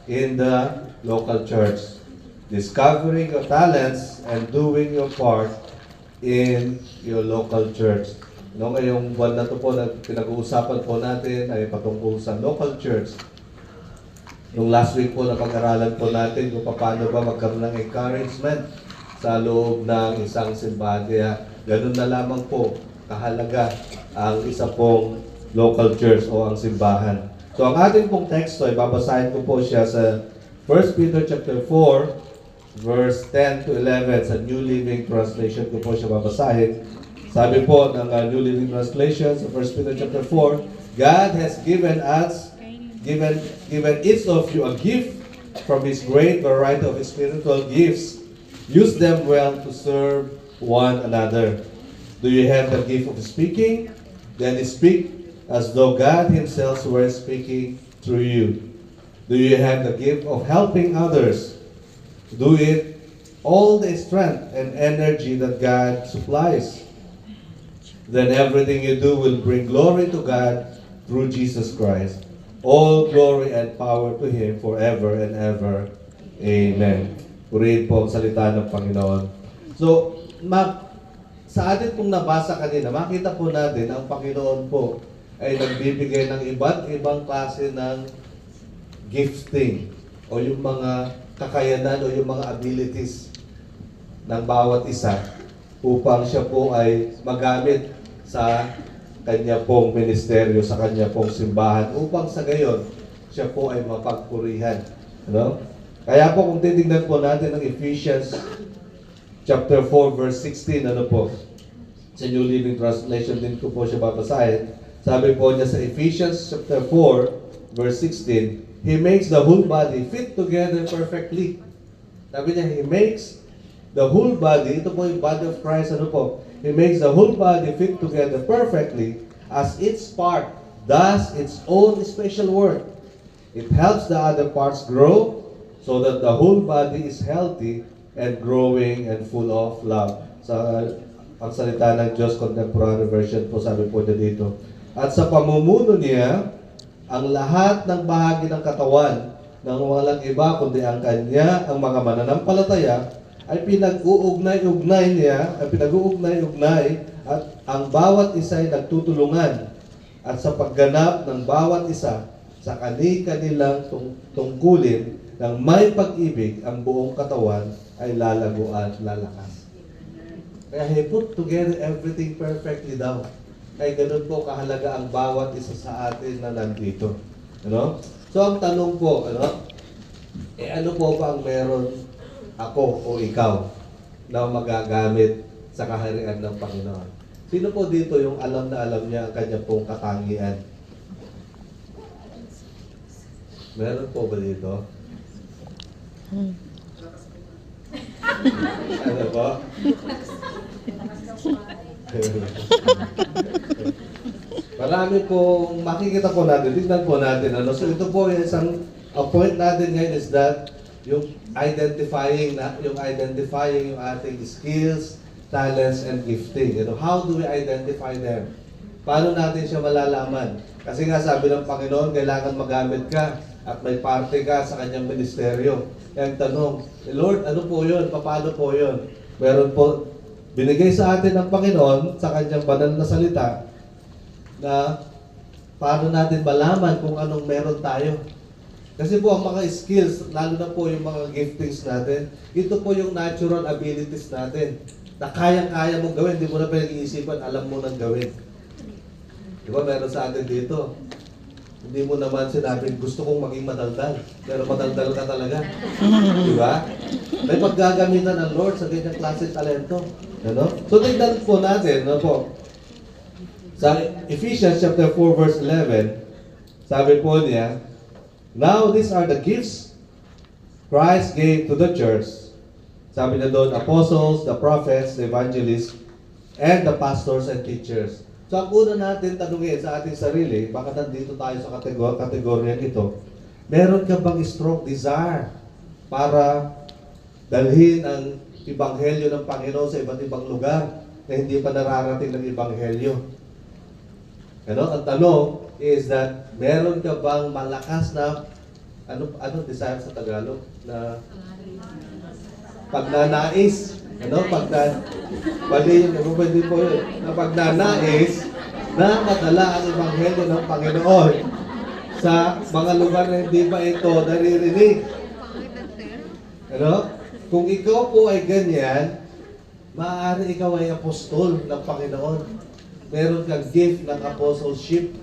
in the local church. Discovering your talents and doing your part in your local church. No, ngayong buwan na ito po na pinag-uusapan po natin ay patungkol sa local church. Nung last week po na pag-aralan po natin kung paano ba magkaroon ng encouragement sa loob ng isang simbahan. Kaya ganun na lamang po kahalaga ang isa pong local church o ang simbahan. So ang ating pong teksto ay babasahin ko po siya sa 1 Peter chapter 4 verse 10 to 11 sa New Living Translation ko po siya babasahin. Sabi po ng New Living Translation sa 1 Peter chapter 4, God has given each of you a gift from His great variety of spiritual gifts. Use them well to serve one another. Do you have the gift of speaking? Then speak as though God Himself were speaking through you. Do you have the gift of helping others? Do it all the strength and energy that God supplies. Then everything you do will bring glory to God through Jesus Christ. All glory and power to Him forever and ever. Amen. Purihin po ang salita ng Panginoon. So, sa atin pong nabasa kanina, makita po natin ang Panginoon po ay nagbibigay ng iba't ibang klase ng gifting o yung mga kakayanan o yung mga abilities ng bawat isa upang siya po ay magamit sa kanya pong ministeryo, sa kanya pong simbahan, upang sa gayon, siya po ay mapagpurihan. Ano? Kaya po kung titignan po natin ang Ephesians chapter 4 verse 16, ano po? Sa New Living Translation din ko po siya babasahin. Sabi po niya sa Ephesians chapter 4 verse 16, He makes the whole body fit together perfectly. Sabi niya, He makes the whole body, ito po yung body of Christ, ano po? He makes the whole body fit together perfectly as each part does its own special work. It helps the other parts grow so that the whole body is healthy and growing and full of love. Sa ang salita ng Diyos Contemporary Version po, sabi po niya dito. At sa pamumuno niya, ang lahat ng bahagi ng katawan ng walang iba kundi ang kanya, ang mga mananampalataya, ay pinag-uugnay-ugnay at ang bawat isa ay nagtutulungan at sa pagganap ng bawat isa sa kani-kanilang tungkulin ng may pag-ibig, ang buong katawan ay lalago at lalakas. Kaya He put together everything perfectly daw. Kaya ganun po kahalaga ang bawat isa sa atin na nandito. Ano? So ang tanong po, ano po ba ang meron ako o ikaw na magagamit sa kaharian ng Panginoon? Sino po dito yung alam na alam niya ang kanya pong katangian? Meron po ba dito? Ano po? Marami pong makikita po natin, tignan po natin. So ito po yung isang point natin ngayon is that yung identifying yung ating skills, talents, and gifting. How do we identify them? Paano natin siya malalaman? Kasi nga sabi ng Panginoon, kailangan magamit ka at may parte ka sa kanyang ministeryo. Kaya ang tanong, Lord, ano po yun? Paano po yun? Meron po, binigay sa atin ng Panginoon sa kanyang banal na salita na paano natin malaman kung anong meron tayo. Kasi po ang mga skills, lalo na po yung mga giftings natin, ito po yung natural abilities natin na kayang-kaya mong gawin, hindi mo na pinag-iisipan, alam mo nang gawin. Di ba meron sa atin dito? Hindi mo naman sinabing, gusto kong maging madaldal. Pero madaldal ka talaga. Di ba? May paggagamitan ng Lord sa ganyang klase talento. So tignan po natin, sa Ephesians chapter 4 verse 11, sabi po niya, Now these are the gifts Christ gave to the church. Sabi na doon, apostles, the prophets, the evangelists, and the pastors and teachers. So ang una natin tanungin sa ating sarili, baka nandito tayo sa kategorya ito, meron ka bang strong desire para dalhin ang Ebanghelyo ng Panginoon sa iba't ibang lugar na hindi pa nararating ng Ebanghelyo? Ang tanong is that meron ka bang malakas na ano desire sa Tagalog? Na pagnanais. Bali yun, pwede po yun. Na pagnanais na madala ang Ebanghelyo ng Panginoon sa mga lugar na hindi pa ito naririnig. Kung ikaw po ay ganyan, maaari ikaw ay apostol ng Panginoon. Meron kang gift ng apostleship.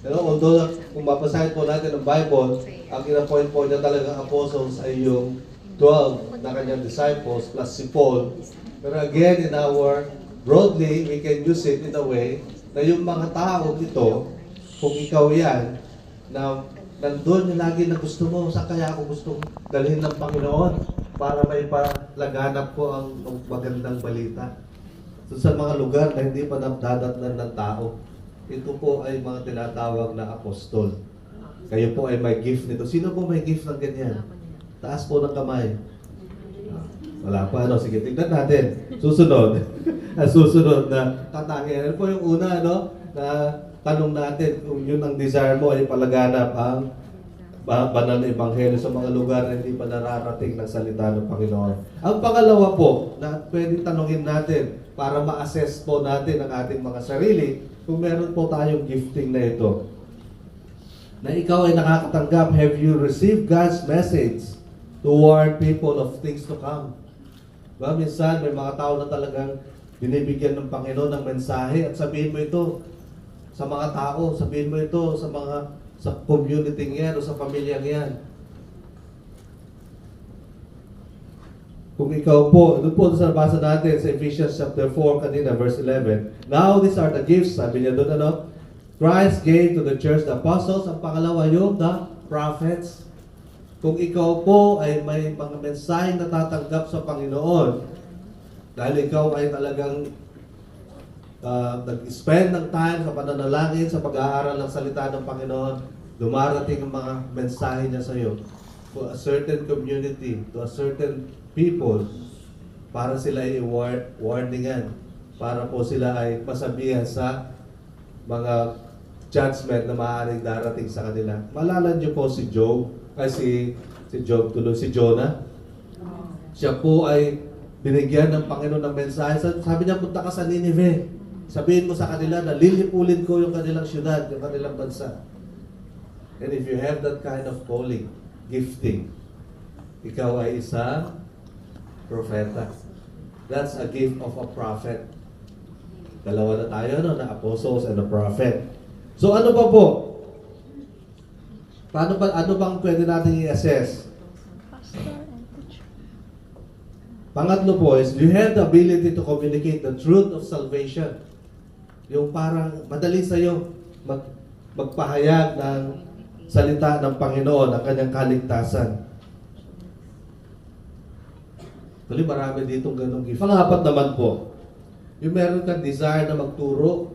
Although, kung mapasahin po natin ang Bible, ang kinapoint po niya talagang apostles ay yung 12 na kanyang disciples plus si Paul. Pero again, in our broadly, we can use it in a way na yung mga tao ito, kung ikaw yan, na nandun yung lagi na gusto mo, saan kaya ako gustong dalhin ng Panginoon para may palaganap ko ang magandang balita. So sa mga lugar na hindi pa nadadatnan ng tao, ito po ay mga tinatawag na apostol. Kayo po ay may gift nito. Sino po may gift ng ganyan? Taas po ng kamay. Wala pa, Sige, tignan natin. Susunod. Susunod na katangian. Ano po yung una, na tanong natin kung yun ang desire mo ay palaganap ang banal na Ebanghelyo sa mga lugar na hindi pa nararating ng salita ng Panginoon. Ang pangalawa po, na pwedeng tanongin natin para ma-assess po natin ang ating mga sarili, kung meron po tayong gifting na ito. Na ikaw ay nakakatanggap, have you received God's message to warn people of things to come? Minsan, may mga tao na talagang binibigyan ng Panginoon ng mensahe at sabihin mo ito sa mga tao, sabihin mo ito sa community yan o sa pamilyang yan. Kung ikaw po, doon po sa nabasa natin sa Ephesians chapter 4 kanina, verse 11. Now these are the gifts, sabi niya doon, Christ gave to the church the apostles. Ang pangalawa yung the prophets. Kung ikaw po ay may mga mensahe na tatanggap sa Panginoon, dahil ikaw ay talagang nag-spend ng time sa pananalangin, sa pag-aaral ng salita ng Panginoon, dumarating ang mga mensahe niya sa iyo to a certain community, to a certain people, para sila ay warningan, para po sila ay masabihan sa mga judgment na maaaring darating sa kanila. Malala niyo po si Job, si Jonah. Siya po ay binigyan ng Panginoon ng mensahe. Sabi niya, punta ka sa Nineveh. Sabihin mo sa kanila na lilipulin ko yung kanilang syudad, yung kanilang bansa. And if you have that kind of calling, gifting, ikaw ay isang propeta. That's a gift of a prophet. Dalawa na tayo, na apostles and a prophet. So ano pa po? Ano bang pwede natin i-assess? Pangatlo po is, you have the ability to communicate the truth of salvation. Yung parang madali sa'yo magpahayag ng salita ng Panginoon, ang kanyang kaligtasan. Tuloy, marami ditong ganong gift. Pangapat naman po, yung meron kang desire na magturo,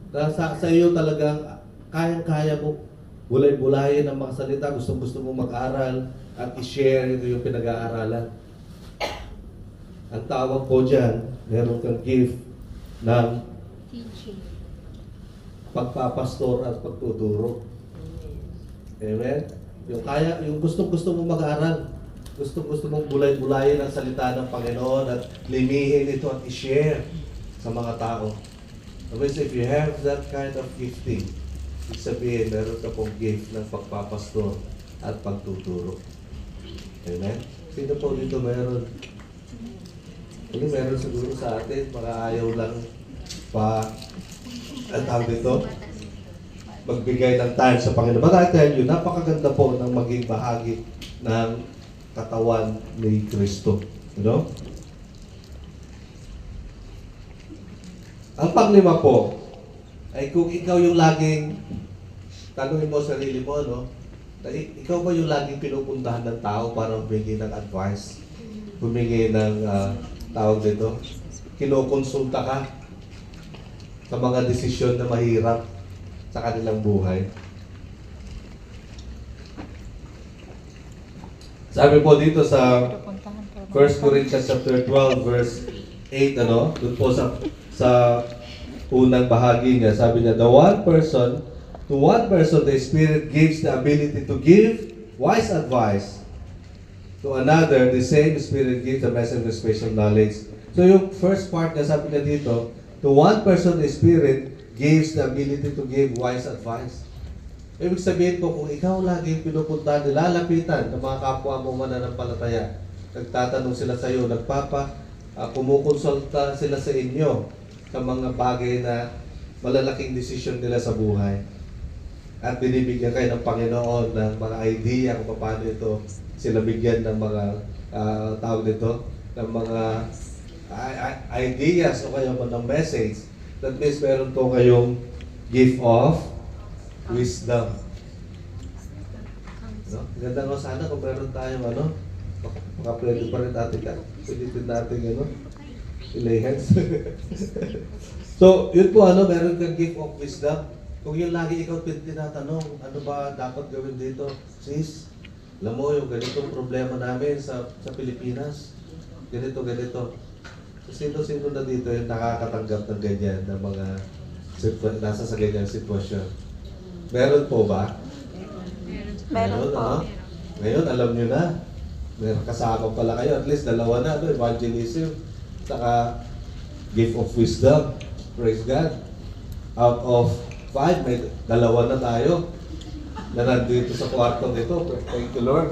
na sa iyo talagang kayang-kaya mo bulay-bulayin ang mga salita, gusto mo mag-aral at i-share ito yung pinag-aaralan. Ang tawag po dyan, meron kang gift ng pagpapastor at pagtuturo. Amen? Yung gusto mo mag-aral, gusto mong bulay-bulayin ang salita ng Panginoon at limihin ito at i-share sa mga tao. If you have that kind of gifting, ibig sabihin, meron ka pong gift ng pagpapastor at pagtuturo. Amen? Sino po dito meron? Kung meron siguro sa atin, mga ayaw lang ang tawag dito, magbigay ng time sa Panginoon. But I tell you, napakaganda po ng maging bahagi ng katawan ni Kristo. You know? Ang panglima po, ay kung ikaw yung laging, tanungin mo sarili mo, ikaw ba yung laging pinupuntahan ng tao para humingi ng advice? Humingi ng tawag dito? Kinukonsulta ka sa mga desisyon na mahirap sa kanilang buhay. Sabi po dito sa 1 Corinthians chapter 12 verse 8, doon po sa unang bahagi niya, sabi niya, to one person the Spirit gives the ability to give wise advice to another, the same Spirit gives the message of special knowledge. So yung first part na sabi na dito, to one person the Spirit gives the ability to give wise advice. Ibig sabihin po, kung ikaw lagi pinupunta, nilalapitan ng mga kapwa mo mananampalataya, nagtatanong sila sa iyo, kumukonsulta sila sa inyo sa mga bagay na malalaking desisyon nila sa buhay. At binibigyan kayo ng Panginoon ng mga idea kung paano ito sila bigyan ng mga tawag nito, ng mga ideas o kaya ng message. That means meron to kayong gift of wisdom. No? Ganda nga sana kung meron tayong baka pwede pa rin natin pilitin natin ilay hands. So, yun po meron kang gift of wisdom. Kung yun lagi ikaw tinatanong, ano ba dapat gawin dito? Sis, alam mo yung ganitong problema namin sa Pilipinas. Ganito. Sino-sino na dito yung nakakatanggap ng ganyan, ng mga nasa sa ganyang sitwasyon? Meron po ba? Meron po. Ngayon, alam nyo na. Meron kasama pala kayo. At least dalawa na. Evangelism. Saka gift of wisdom. Praise God. Out of 5, may dalawa na tayo na nandito sa kwartong ito. Thank you, Lord.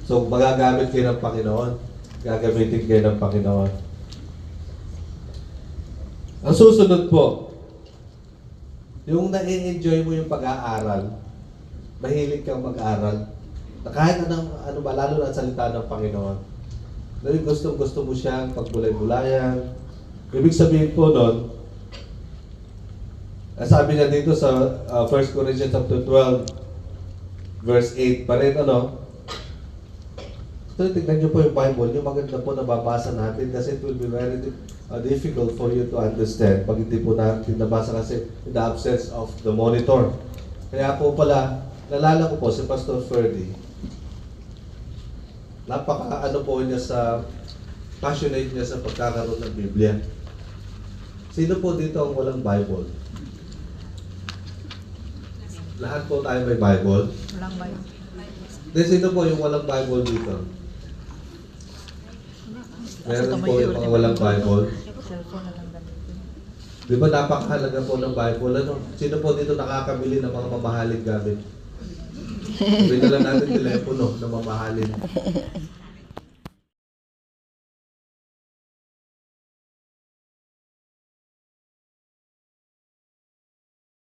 So, magagamit kayo ng Panginoon. Gagamitin kayo ng Panginoon. Ang susunod po, yung na-enjoy mo yung pag-aaral, mahilig kang mag-aral, na kahit ano ba, lalo na salita ng Panginoon, na yung gusto mo siyang pagbulay-bulayan. Ibig sabihin po nun, sabi niya dito sa 1 Corinthians chapter 12, verse 8 pa rin, So, tignan niyo po yung Bible, yung maganda po nababasa natin kasi it will be very difficult for you to understand pag hindi po natin nabasa kasi in the absence of the monitor. Kaya po pala, nalala ko po si Pastor Ferdy. Po niya passionate niya sa pagkakaroon ng Biblia. Sino po dito ang walang Bible? Lahat po tayo may Bible. Walang Bible. Sino po yung walang Bible dito? Meron po yung mga walang Bible. Cellphone na lang gamitin. Di ba napakahalaga po ng Bible? Sino po dito nakakabili ng mga mamahaling gamit? Sabihin na lang natin telepono na mamahalin.